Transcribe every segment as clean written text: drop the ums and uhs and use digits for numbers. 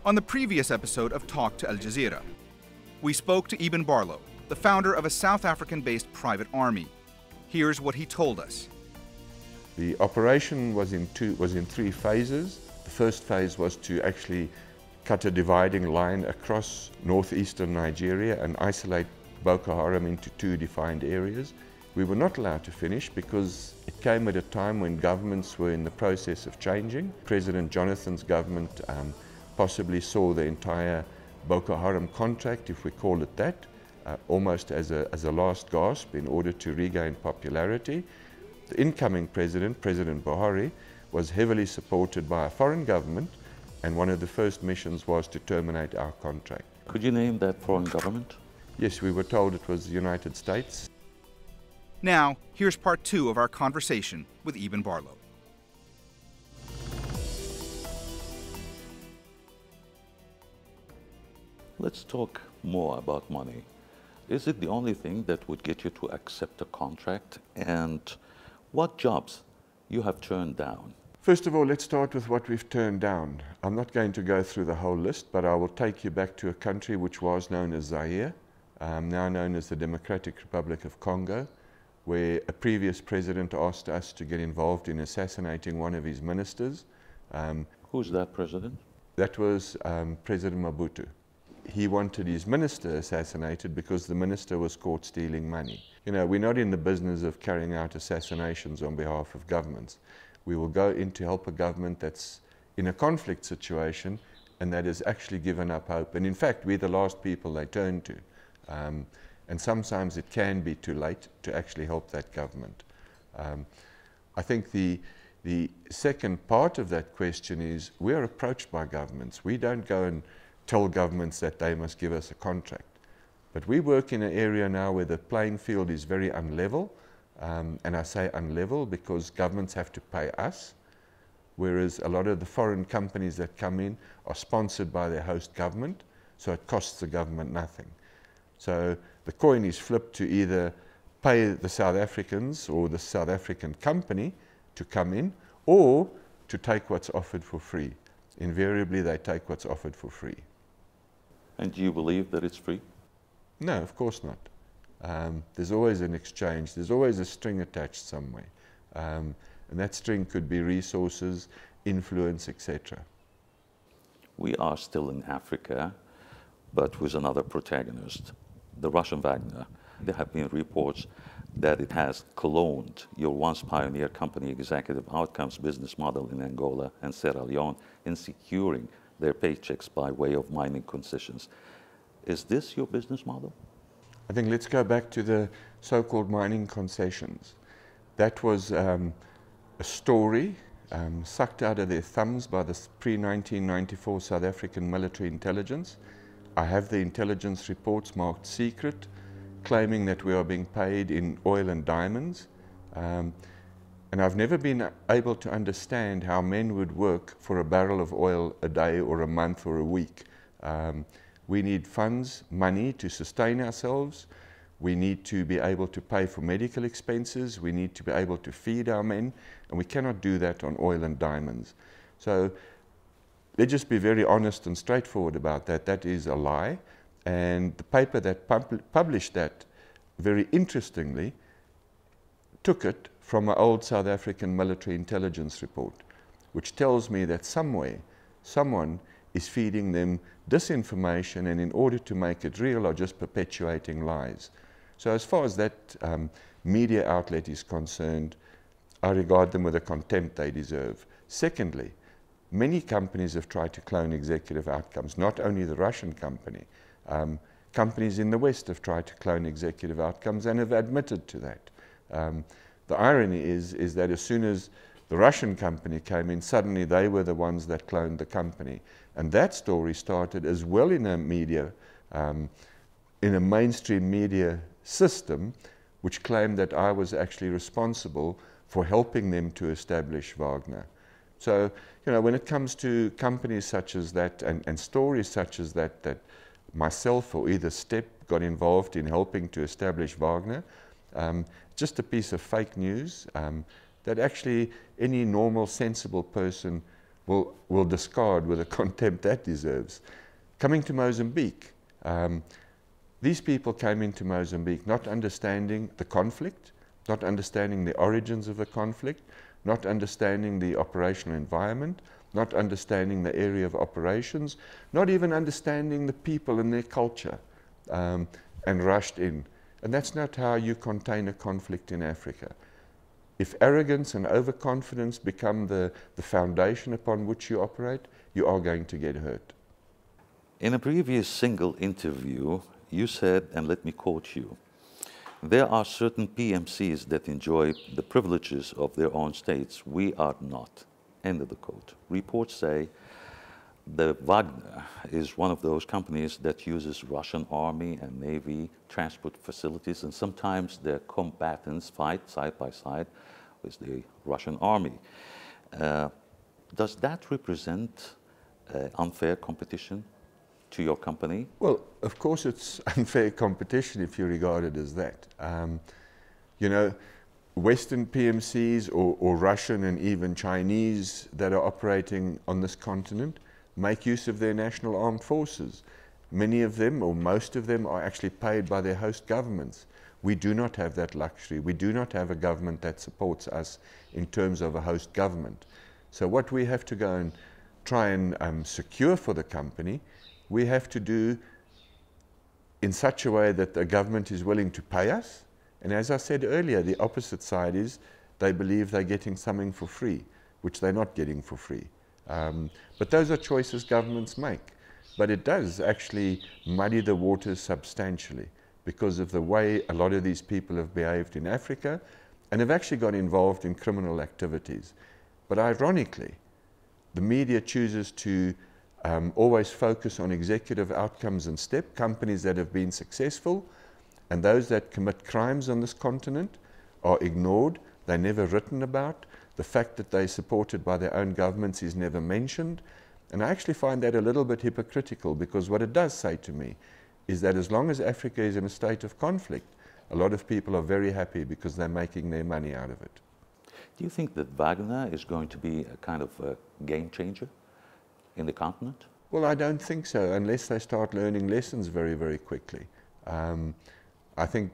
On the previous episode of Talk to Al Jazeera, we spoke to Eeben Barlow, the founder of a South African-based private army. Here's what he told us. The operation was in three phases. The first phase was to actually cut a dividing line across northeastern Nigeria and isolate Boko Haram into two defined areas. We were not allowed to finish because it came at a time when governments were in the process of changing. President Jonathan's government possibly saw the entire Boko Haram contract, if we call it that, almost as a last gasp in order to regain popularity. The incoming president, President Buhari, was heavily supported by a foreign government, and one of the first missions was to terminate our contract. Could you name that foreign government? Yes, we were told it was the United States. Now, here's part two of our conversation with Eeben Barlow. Let's talk more about money. Is it the only thing that would get you to accept a contract? And what jobs you have turned down? First of all, let's start with what we've turned down. I'm not going to go through the whole list, but I will take you back to a country which was known as Zaire, now known as the Democratic Republic of Congo, where a previous president asked us to get involved in assassinating one of his ministers. Who's that president? That was President Mobutu. He wanted his minister assassinated because the minister was caught stealing money. You know, we're not in the business of carrying out assassinations on behalf of governments. We will go in to help a government that's in a conflict situation and that has actually given up hope. And in fact, we're the last people they turn to. And sometimes it can be too late to actually help that government. I think the second part of that question is we're approached by governments. We don't go and tell governments that they must give us a contract. But we work in an area now where the playing field is very unlevel, and I say unlevel because governments have to pay us, whereas a lot of the foreign companies that come in are sponsored by their host government, so it costs the government nothing. So the coin is flipped to either pay the South Africans or the South African company to come in, or to take what's offered for free. Invariably, they take what's offered for free. And do you believe that it's free? No, of course not. There's always an exchange. There's always a string attached somewhere. And that string could be resources, influence, etc. We are still in Africa, but with another protagonist, the Russian Wagner. There have been reports that it has cloned your once pioneer company executive outcomes business model in Angola and Sierra Leone in securing their paychecks by way of mining concessions. Is this your business model? I think let's go back to the so-called mining concessions. That was a story sucked out of their thumbs by the pre-1994 South African military intelligence. I have the intelligence reports marked secret, claiming that we are being paid in oil and diamonds. And I've never been able to understand how men would work for a barrel of oil a day or a month or a week. We need funds, money to sustain ourselves. We need to be able to pay for medical expenses. We need to be able to feed our men, and we cannot do that on oil and diamonds. So let's just be very honest and straightforward about that. That is a lie. And the paper that published that, very interestingly, took it from an old South African military intelligence report, which tells me that somewhere, someone is feeding them disinformation, and in order to make it real are just perpetuating lies. So as far as that media outlet is concerned, I regard them with the contempt they deserve. Secondly, many companies have tried to clone executive outcomes, not only the Russian company. Companies in the West have tried to clone executive outcomes and have admitted to that. The irony is that as soon as the Russian company came in, suddenly they were the ones that cloned the company. And that story started as well in a media, in a mainstream media system, which claimed that I was actually responsible for helping them to establish Wagner. So, you know, when it comes to companies such as that and stories such as that, that myself or either STEP got involved in helping to establish Wagner, Just a piece of fake news that actually any normal, sensible person will discard with a contempt that deserves. Coming to Mozambique, these people came into Mozambique not understanding the conflict, not understanding the origins of the conflict, not understanding the operational environment, not understanding the area of operations, not even understanding the people and their culture, and rushed in. And that's not how you contain a conflict in Africa. If arrogance and overconfidence become the foundation upon which you operate, you are going to get hurt. In a previous single interview, you said, and let me quote you, "There are certain PMCs that enjoy the privileges of their own states. We are not." End of the quote. Reports say the Wagner is one of those companies that uses Russian army and navy transport facilities, and sometimes their combatants fight side by side with the Russian army. Does that represent unfair competition to your company? Well, of course it's unfair competition if you regard it as that. You know, Western PMCs or Russian and even Chinese that are operating on this continent make use of their national armed forces. Many of them, or most of them, are actually paid by their host governments. We do not have that luxury. We do not have a government that supports us in terms of a host government. So what we have to go and try and secure for the company, we have to do in such a way that the government is willing to pay us. And as I said earlier, the opposite side is they believe they're getting something for free, which they're not getting for free. But those are choices governments make. But it does actually muddy the waters substantially because of the way a lot of these people have behaved in Africa and have actually got involved in criminal activities. But ironically, the media chooses to always focus on executive outcomes and STEP, companies that have been successful, and those that commit crimes on this continent are ignored. They're never written about. The fact that they're supported by their own governments is never mentioned. And I actually find that a little bit hypocritical, because what it does say to me is that as long as Africa is in a state of conflict, a lot of people are very happy because they're making their money out of it. Do you think that Wagner is going to be a kind of a game changer in the continent? Well, I don't think so, unless they start learning lessons very, very quickly. I think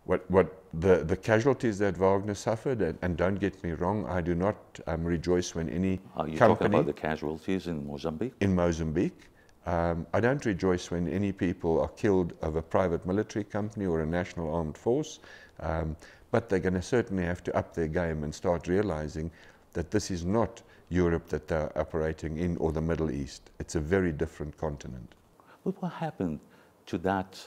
what the casualties that Wagner suffered, and don't get me wrong, I do not rejoice when any Are you company... talking about the casualties in Mozambique? In Mozambique. I don't rejoice when any people are killed of a private military company or a national armed force, but they're going to certainly have to up their game and start realizing that this is not Europe that they're operating in, or the Middle East. It's a very different continent. But what happened to that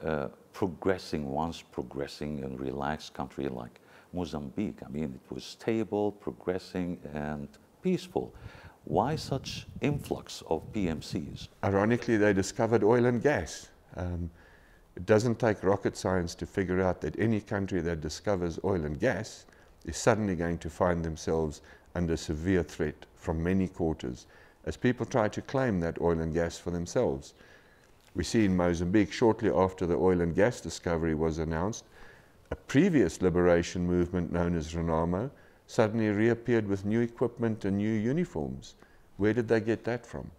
once progressing and relaxed country like Mozambique? I mean, it was stable, progressing, and peaceful. Why such influx of PMCs? Ironically, they discovered oil and gas. It doesn't take rocket science to figure out that any country that discovers oil and gas is suddenly going to find themselves under severe threat from many quarters as people try to claim that oil and gas for themselves. We see in Mozambique, shortly after the oil and gas discovery was announced, a previous liberation movement known as Renamo suddenly reappeared with new equipment and new uniforms. Where did they get that from?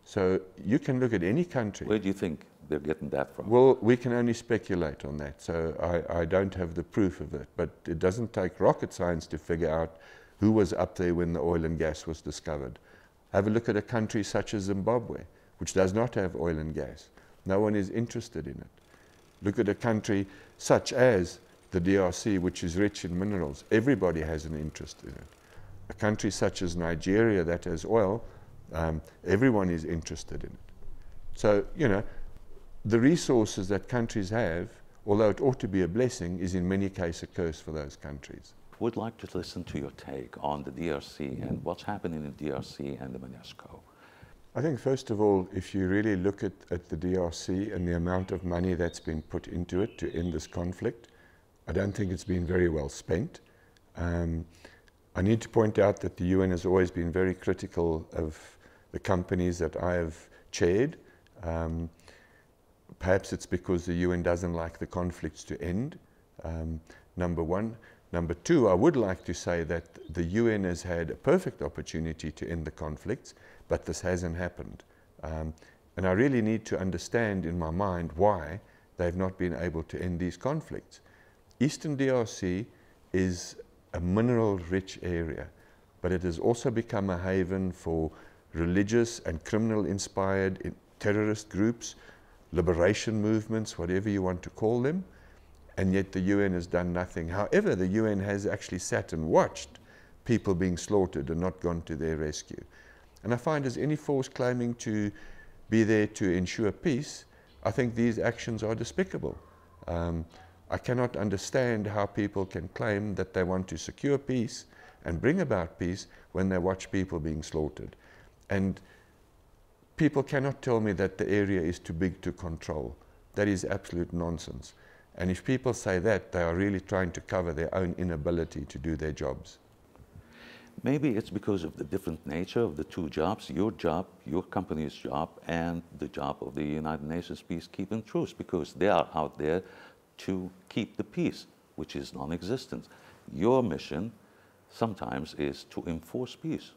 So you can look at any country. Where do you think they're getting that from? Well, we can only speculate on that, so I don't have the proof of it. But it doesn't take rocket science to figure out who was up there when the oil and gas was discovered. Have a look at a country such as Zimbabwe, which does not have oil and gas. No one is interested in it. Look at a country such as the DRC, which is rich in minerals. Everybody has an interest in it. A country such as Nigeria that has oil, everyone is interested in it. So, you know, the resources that countries have, although it ought to be a blessing, is in many cases a curse for those countries. Would like to listen to your take on the DRC and what's happening in the DRC and the UNESCO. I think first of all, if you really look at the DRC and the amount of money that's been put into it to end this conflict, I don't think it's been very well spent. I need to point out that the UN has always been very critical of the companies that I have chaired. Perhaps it's because the UN doesn't like the conflicts to end, number one. Number two, I would like to say that the UN has had a perfect opportunity to end the conflicts, but this hasn't happened. And I really need to understand in my mind why they've not been able to end these conflicts. Eastern DRC is a mineral-rich area, but it has also become a haven for religious and criminal-inspired terrorist groups, liberation movements, whatever you want to call them, and yet the UN has done nothing. However, the UN has actually sat and watched people being slaughtered and not gone to their rescue. And I find as any force claiming to be there to ensure peace, I think these actions are despicable. I cannot understand how people can claim that they want to secure peace and bring about peace when they watch people being slaughtered. And people cannot tell me that the area is too big to control. That is absolute nonsense. And if people say that, they are really trying to cover their own inability to do their jobs. Maybe it's because of the different nature of the two jobs, your job, your company's job, and the job of the United Nations peacekeeping troops, because they are out there to keep the peace, which is non-existent. Your mission sometimes is to enforce peace.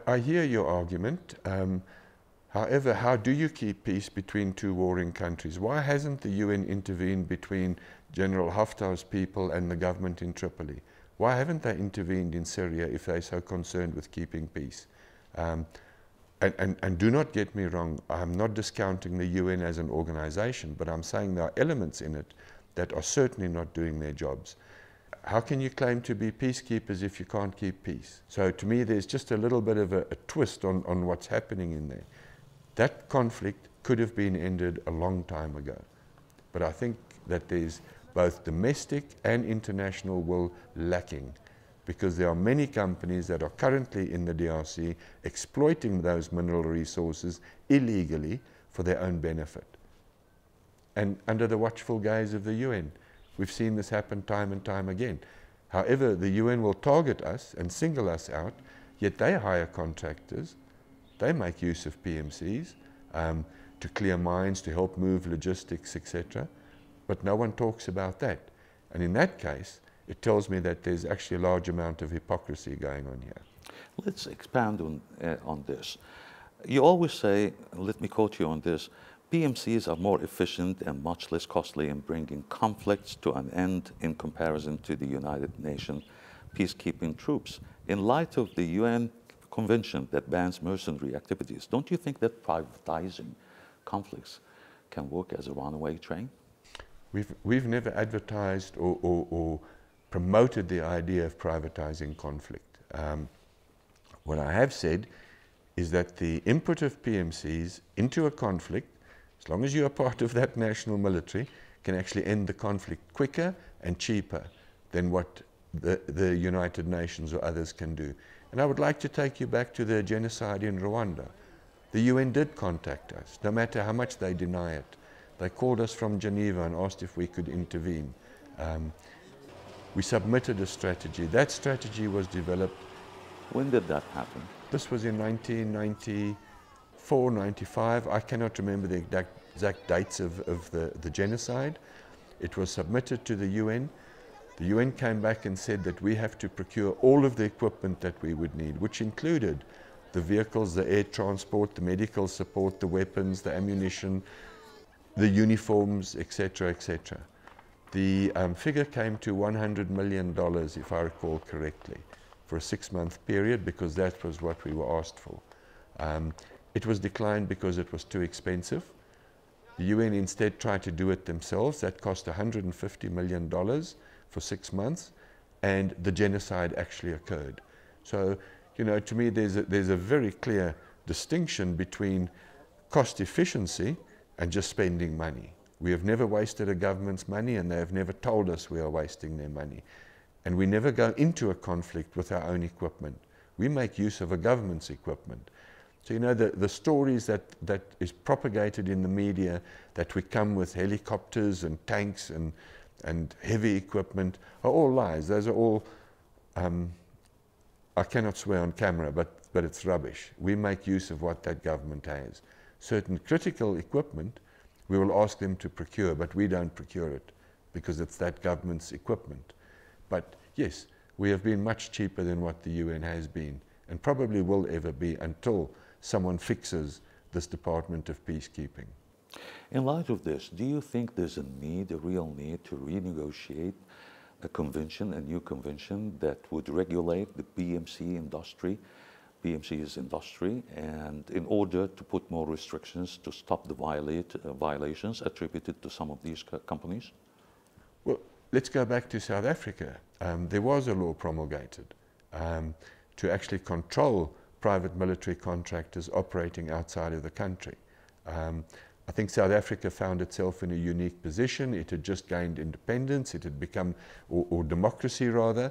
I hear your argument. However, how do you keep peace between two warring countries? Why hasn't the UN intervened between General Haftar's people and the government in Tripoli? Why haven't they intervened in Syria if they're so concerned with keeping peace? And do not get me wrong, I'm not discounting the UN as an organization, but I'm saying there are elements in it that are certainly not doing their jobs. How can you claim to be peacekeepers if you can't keep peace? So to me, there's just a little bit of a twist on what's happening in there. That conflict could have been ended a long time ago. But I think that there's both domestic and international will lacking, because there are many companies that are currently in the DRC exploiting those mineral resources illegally for their own benefit. And under the watchful gaze of the UN, we've seen this happen time and time again. However, the UN will target us and single us out, yet they hire contractors. They make use of PMCs to clear mines, to help move logistics, etc. But no one talks about that. And in that case, it tells me that there's actually a large amount of hypocrisy going on here. Let's expand on this. You always say, let me quote you on this, PMCs are more efficient and much less costly in bringing conflicts to an end in comparison to the United Nations peacekeeping troops. In light of the UN Convention that bans mercenary activities, don't you think that privatizing conflicts can work as a runaway train? We've never advertised or promoted the idea of privatizing conflict. What I have said is that the input of PMCs into a conflict, as long as you are part of that national military, can actually end the conflict quicker and cheaper than what the United Nations or others can do. And I would like to take you back to the genocide in Rwanda. The UN did contact us, no matter how much they deny it. They called us from Geneva and asked if we could intervene. We submitted a strategy. That strategy was developed. When did that happen? This was in 1994, 95. I cannot remember the exact dates of the genocide. It was submitted to the UN. The UN came back and said that we have to procure all of the equipment that we would need, which included the vehicles, the air transport, the medical support, the weapons, the ammunition, the uniforms, etc., etc. The figure came to $100 million, if I recall correctly, for a 6-month period, because that was what we were asked for. It was declined because it was too expensive. The UN instead tried to do it themselves. That cost $150 million for 6 months, and the genocide actually occurred. So, you know, to me, there's a very clear distinction between cost efficiency and just spending money. We have never wasted a government's money, and they have never told us we are wasting their money. And we never go into a conflict with our own equipment. We make use of a government's equipment. So, you know, the stories that is propagated in the media that we come with helicopters and tanks and heavy equipment are all lies. Those are all, I cannot swear on camera, but it's rubbish. We make use of what that government has. Certain critical equipment We will ask them to procure, but we don't procure it because it's that government's equipment. But yes, we have been much cheaper than what the UN has been, and probably will ever be until someone fixes this Department of Peacekeeping. In light of this, do you think there's a need, a real need, to renegotiate a convention, a new convention that would regulate the BMC industry? BMC is industry, and in order to put more restrictions to stop the violations attributed to some of these companies? Well, let's go back to South Africa. There was a law promulgated to actually control private military contractors operating outside of the country. I think South Africa found itself in a unique position. It had just gained independence, it had become, or democracy rather,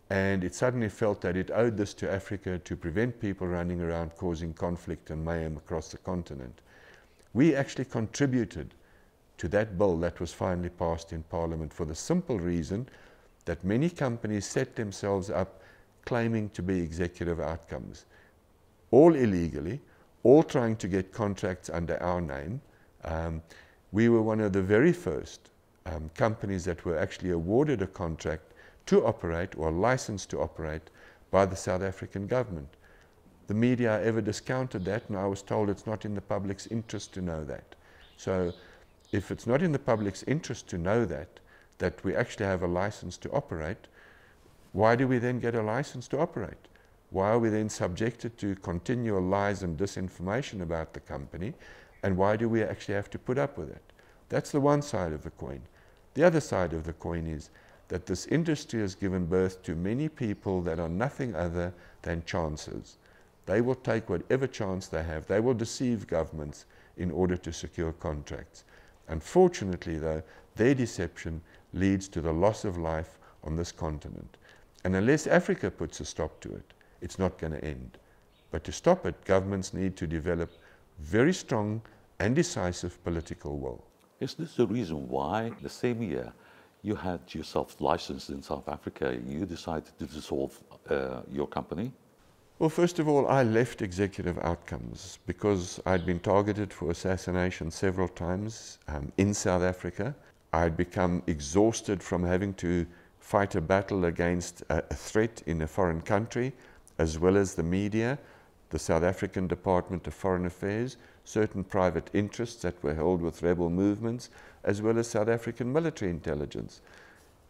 and it suddenly felt that it owed this to Africa to prevent people running around causing conflict and mayhem across the continent. We actually contributed to that bill that was finally passed in Parliament for the simple reason that many companies set themselves up claiming to be executive outcomes, all illegally, all trying to get contracts under our name. We were one of the very first companies that were actually awarded a contract to operate or licensed to operate by the South African government. The media ever discounted that, and I was told it's not in the public's interest to know that. So if it's not in the public's interest to know that we actually have a license to operate, why do we then get a license to operate? Why are we then subjected to continual lies and disinformation about the company, and why do we actually have to put up with it? That's the one side of the coin. The other side of the coin is that this industry has given birth to many people that are nothing other than chancers. They will take whatever chance they have. They will deceive governments in order to secure contracts. Unfortunately, though, their deception leads to the loss of life on this continent. And unless Africa puts a stop to it, it's not going to end. But to stop it, governments need to develop very strong and decisive political will. Is this the reason why the same year you had yourself licensed in South Africa, you decided to dissolve your company? Well, first of all, I left Executive Outcomes because I'd been targeted for assassination several times in South Africa. I'd become exhausted from having to fight a battle against a threat in a foreign country, as well as the media, the South African Department of Foreign Affairs, certain private interests that were held with rebel movements, as well as South African military intelligence.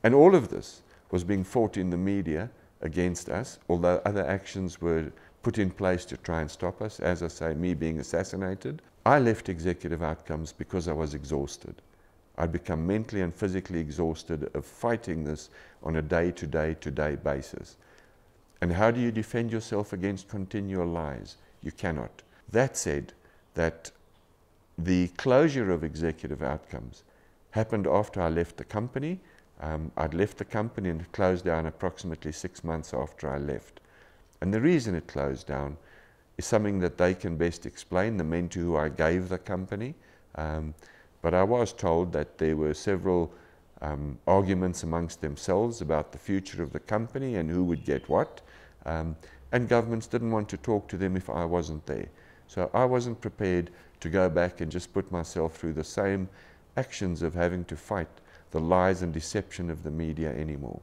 And all of this was being fought in the media against us, although other actions were put in place to try and stop us, as I say, me being assassinated. I left Executive Outcomes because I was exhausted. I'd become mentally and physically exhausted of fighting this on a day-to-day basis. And how do you defend yourself against continual lies? You cannot. That said, that the closure of Executive Outcomes happened after I left the company. I'd left the company and it closed down approximately 6 months after I left. And the reason it closed down is something that they can best explain, the men to who I gave the company. But I was told that there were several arguments amongst themselves about the future of the company and who would get what. And governments didn't want to talk to them if I wasn't there. So I wasn't prepared to go back and just put myself through the same actions of having to fight the lies and deception of the media anymore.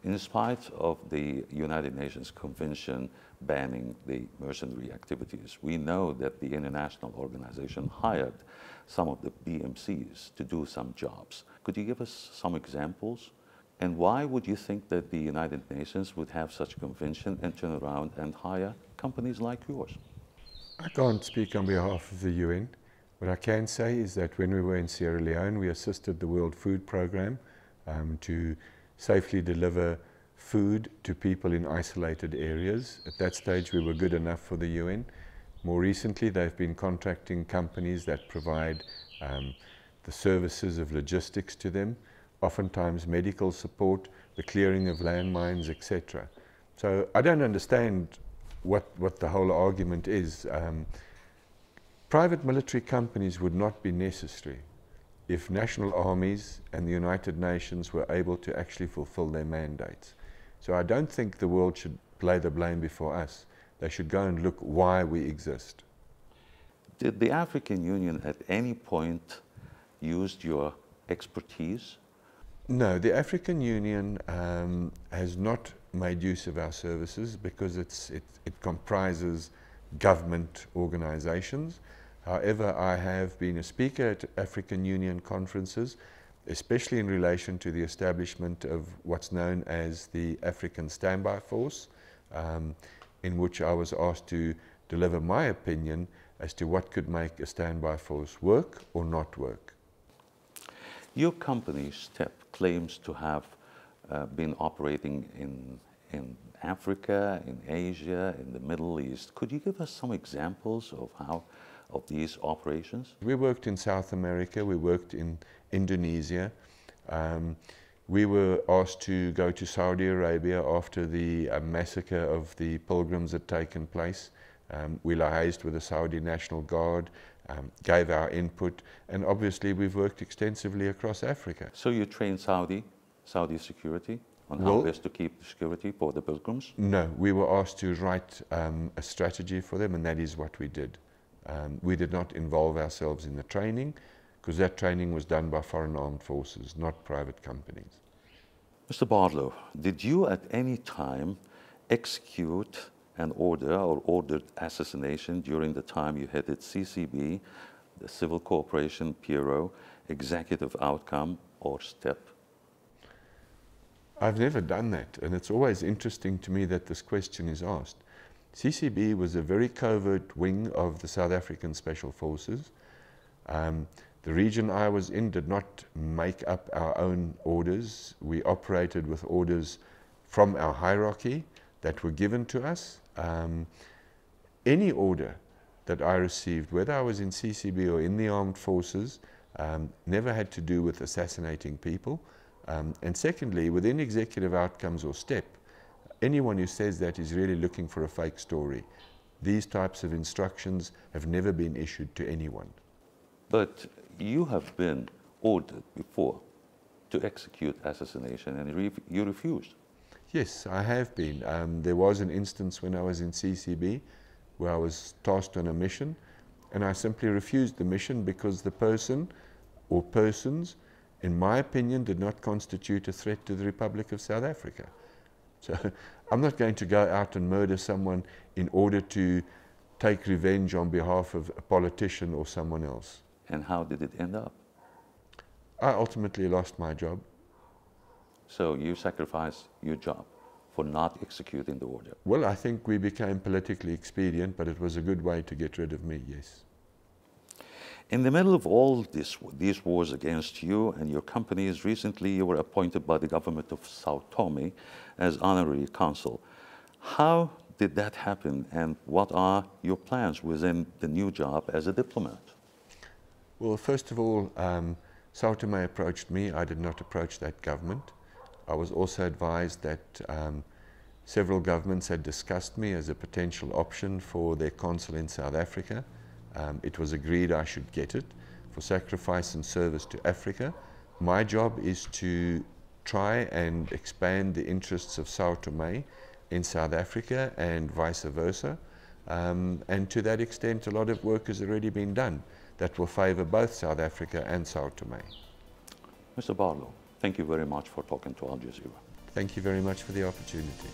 In spite of the United Nations Convention banning the mercenary activities, we know that the international organization hired some of the BMCs to do some jobs. Could you give us some examples? And why would you think that the United Nations would have such a convention and turn around and hire companies like yours? I can't speak on behalf of the UN. What I can say is that when we were in Sierra Leone, we assisted the World Food Programme to safely deliver food to people in isolated areas. At that stage, we were good enough for the UN. More recently, they've been contracting companies that provide the services of logistics to them, oftentimes medical support, the clearing of landmines, etc. So I don't understand what the whole argument is. Private military companies would not be necessary if national armies and the United Nations were able to actually fulfill their mandates. So I don't think the world should lay the blame before us. They should go and look why we exist. Did the African Union at any point use your expertise? No, the African Union has not made use of our services because it comprises government organizations. However, I have been a speaker at African Union conferences, especially in relation to the establishment of what's known as the African Standby Force, in which I was asked to deliver my opinion as to what could make a standby force work or not work. Your company, STEP, claims to have been operating in Africa, in Asia, in the Middle East. Could you give us some examples of these operations? We worked in South America, we worked in Indonesia. We were asked to go to Saudi Arabia after the massacre of the pilgrims had taken place. We liaised with the Saudi National Guard, gave our input, and obviously we've worked extensively across Africa. So you trained Saudi security on how best to keep the security for the pilgrims? No, we were asked to write a strategy for them, and that is what we did. We did not involve ourselves in the training, because that training was done by foreign armed forces, not private companies. Mr. Barlow, did you at any time execute an order or ordered assassination during the time you headed CCB, the Civil Cooperation Bureau, Executive Outcome, or STEP? I've never done that, and it's always interesting to me that this question is asked. CCB was a very covert wing of the South African Special Forces. The region I was in did not make up our own orders. We operated with orders from our hierarchy that were given to us. Any order that I received, whether I was in CCB or in the armed forces, never had to do with assassinating people. And secondly, within executive outcomes or STEP, anyone who says that is really looking for a fake story. These types of instructions have never been issued to anyone. But you have been ordered before to execute assassination, and you refused. Yes, I have been. There was an instance when I was in CCB where I was tasked on a mission, and I simply refused the mission because the person or persons, in my opinion, did not constitute a threat to the Republic of South Africa. So I'm not going to go out and murder someone in order to take revenge on behalf of a politician or someone else. And how did it end up? I ultimately lost my job. So you sacrificed your job for not executing the order? Well, I think we became politically expedient, but it was a good way to get rid of me, yes. In the middle of all these wars against you and your companies, recently you were appointed by the government of Sao Tome as honorary consul. How did that happen, and what are your plans within the new job as a diplomat? Well, first of all, Sao Tome approached me. I did not approach that government. I was also advised that several governments had discussed me as a potential option for their consul in South Africa. It was agreed I should get it for sacrifice and service to Africa. My job is to try and expand the interests of Sao Tome in South Africa and vice versa. And to that extent, a lot of work has already been done that will favor both South Africa and Sao Tome. Mr. Barlow, thank you very much for talking to Al Jazeera. Thank you very much for the opportunity.